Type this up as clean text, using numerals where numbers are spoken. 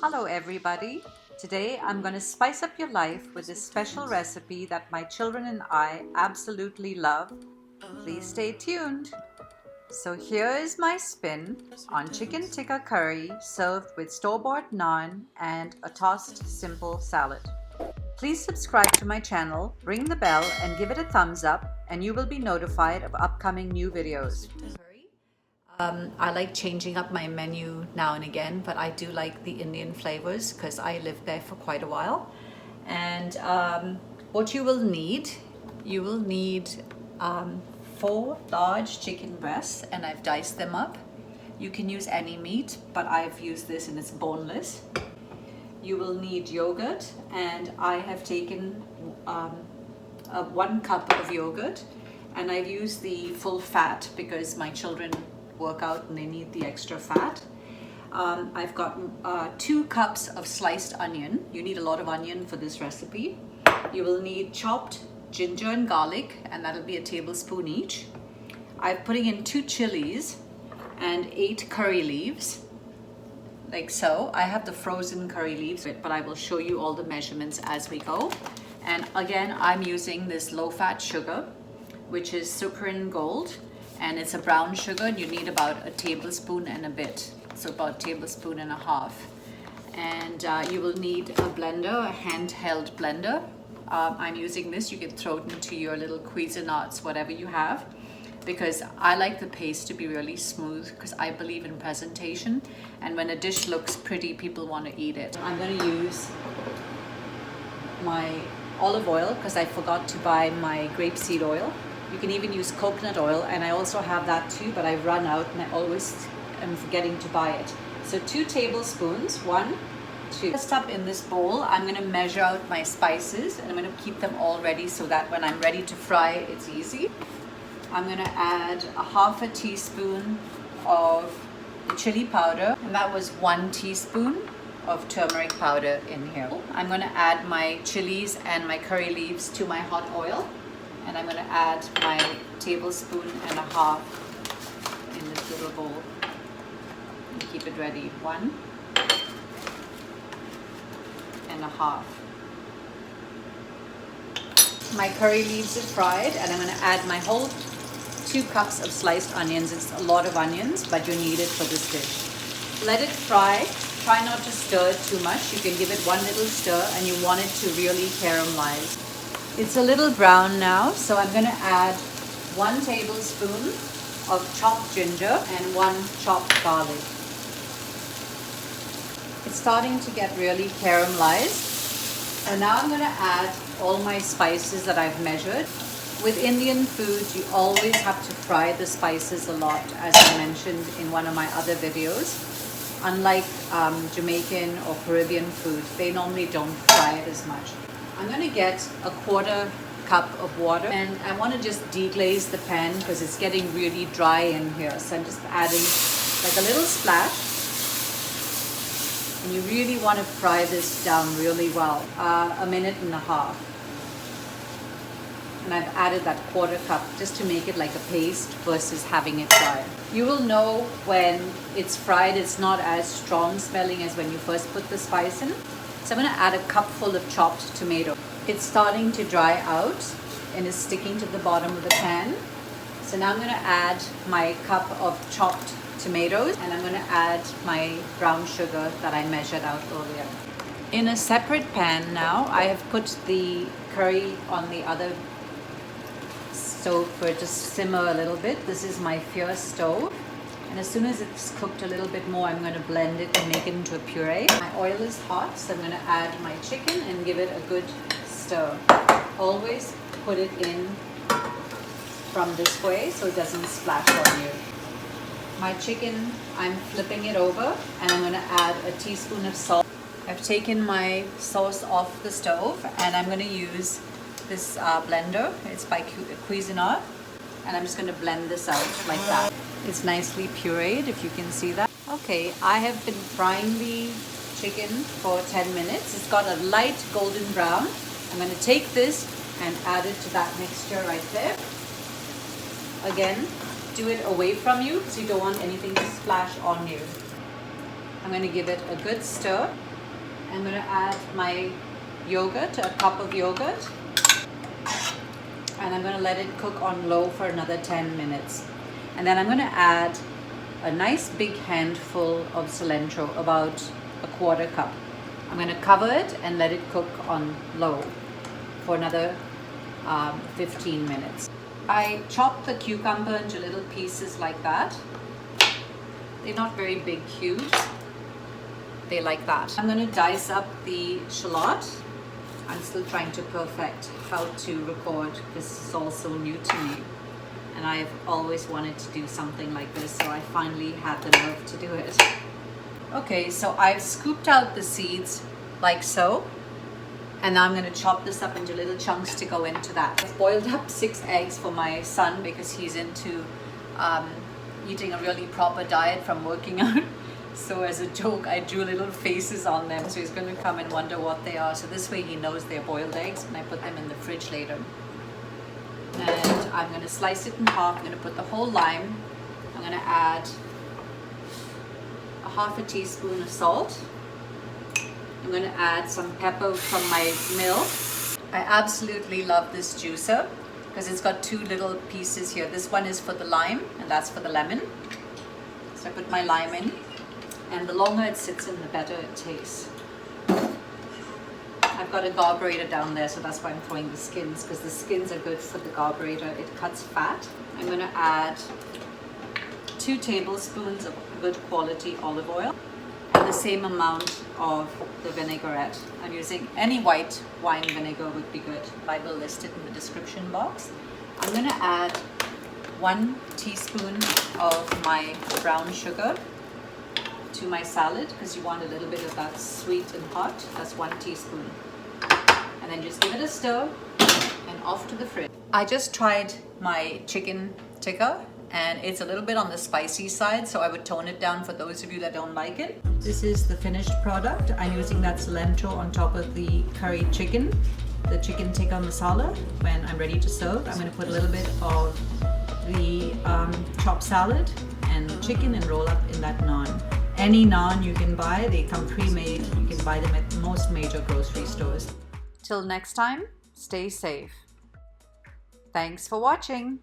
Hello everybody. Today I'm going to spice up your life with this special recipe that my children and I absolutely love. Please stay tuned. So here is my spin on chicken tikka curry served with store-bought naan and a tossed simple salad. Please subscribe to my channel, ring the bell and give it a thumbs up and you will be notified of upcoming new videos. I like changing up my menu now and again, but I do like the Indian flavors because I lived there for quite a while. And what you will need 4 large chicken breasts and I've diced them up. You can use any meat, but I've used this and it's boneless. You will need yogurt, and I have taken 1 cup of yogurt, and I've used the full fat because my children work out and they need the extra fat. I've got 2 cups of sliced onion. You need a lot of onion for this recipe. You will need chopped ginger and garlic, and that'll be a tablespoon each. I'm putting in 2 chillies and 8 curry leaves, like so. I have the frozen curry leaves, but I will show you all the measurements as we go. And again, I'm using this low-fat sugar, which is Sucrin Gold, and it's a brown sugar. You need about a tablespoon and a bit, so about a tablespoon and a half. And you will need a blender, a handheld blender. I'm using this. You can throw it into your little Cuisinarts, whatever you have, because I like the paste to be really smooth because I believe in presentation, and when a dish looks pretty, people want to eat it. I'm going to use my olive oil because I forgot to buy my grapeseed oil. You can even use coconut oil, and I also have that too, but I've run out and I always am forgetting to buy it. So 2 tablespoons, 1, 2. First up in this bowl, I'm going to measure out my spices and I'm going to keep them all ready so that when I'm ready to fry, it's easy. I'm going to add a half a teaspoon of chili powder, and that was 1 teaspoon of turmeric powder in here. I'm going to add my chilies and my curry leaves to my hot oil, and I'm going to add my tablespoon and a half in this little bowl and keep it ready. 1 and a half. My curry leaves are fried, and I'm going to add my whole 2 cups of sliced onions. It's a lot of onions, but you need it for this dish. Let it fry. Try not to stir it too much. You can give it 1 little stir, and you want it to really caramelize. It's a little brown now, so I'm going to add 1 tablespoon of chopped ginger and 1 chopped garlic. It's starting to get really caramelized. And now I'm going to add all my spices that I've measured. With Indian food, you always have to fry the spices a lot, as I mentioned in one of my other videos. Unlike Jamaican or Caribbean food, they normally don't fry it as much. I'm going to get a 1/4 cup of water, and I want to just deglaze the pan because it's getting really dry in here. So I'm just adding like a little splash. And you really want to fry this down really well, 1.5 minutes. And I've added that 1/4 cup just to make it like a paste versus having it dry. You will know when it's fried, it's not as strong smelling as when you first put the spice in. So I'm going to add a cupful of chopped tomato. It's starting to dry out and is sticking to the bottom of the pan. So now I'm going to add my cup of chopped tomatoes, and I'm going to add my brown sugar that I measured out earlier. In a separate pan now, I have put the curry on the other stove for it to simmer a little bit. This is my fierce stove, and as soon as it's cooked a little bit more, I'm going to blend it and make it into a puree. My oil is hot, so I'm going to add my chicken and give it a good stir. Always put it in from this way so it doesn't splash on you. My chicken, I'm flipping it over, and I'm going to add a teaspoon of salt. I've taken my sauce off the stove, and I'm going to use this blender. It's by Cuisinart, and I'm just going to blend this out like that. It's nicely pureed, if you can see that. Okay, I have been frying the chicken for 10 minutes. It's got a light golden brown. I'm going to take this and add it to that mixture right there. Again, do it away from you because you don't want anything to splash on you. I'm going to give it a good stir, I'm going to add my yogurt, a cup of yogurt, and I'm going to let it cook on low for another 10 minutes. And then I'm going to add a nice big handful of cilantro, about a quarter cup. I'm going to cover it and let it cook on low for another 15 minutes. I chopped the cucumber into little pieces like that. They're not very big cubes. They like that. I'm going to dice up the shallot. I'm still trying to perfect how to record. This is all so new to me. And I've always wanted to do something like this, so I finally had the nerve to do it. Okay, so I've scooped out the seeds like so. And now I'm going to chop this up into little chunks to go into that. I've boiled up 6 eggs for my son because he's into eating a really proper diet from working out. So as a joke, I drew little faces on them, so he's going to come and wonder what they are. So this way he knows they're boiled eggs when I put them in the fridge later. And I'm going to slice it in half. I'm going to put the whole lime. I'm going to add a half a teaspoon of salt. I'm going to add some pepper from my mill. I absolutely love this juicer because it's got 2 little pieces here. This one is for the lime and that's for the lemon. So I put my lime in, and the longer it sits in, the better it tastes. I've got a carburetor down there, so that's why I'm throwing the skins, because the skins are good for the carburetor. It cuts fat. I'm going to add 2 tablespoons of good quality olive oil and the same amount of the vinaigrette. I'm using any white wine vinegar would be good. I will list it in the description box. I'm going to add 1 teaspoon of my brown sugar to my salad, because you want a little bit of that sweet and hot. That's 1 teaspoon. And then just give it a stir and off to the fridge. I just tried my chicken tikka and it's a little bit on the spicy side, so I would tone it down for those of you that don't like it. This is the finished product. I'm using that cilantro on top of the curry chicken, the chicken tikka masala. When I'm ready to serve, I'm going to put a little bit of the chopped salad and chicken and roll up in that naan. Any naan you can buy, they come pre-made. You can buy them at most major grocery stores. Till next time, stay safe. Thanks for watching.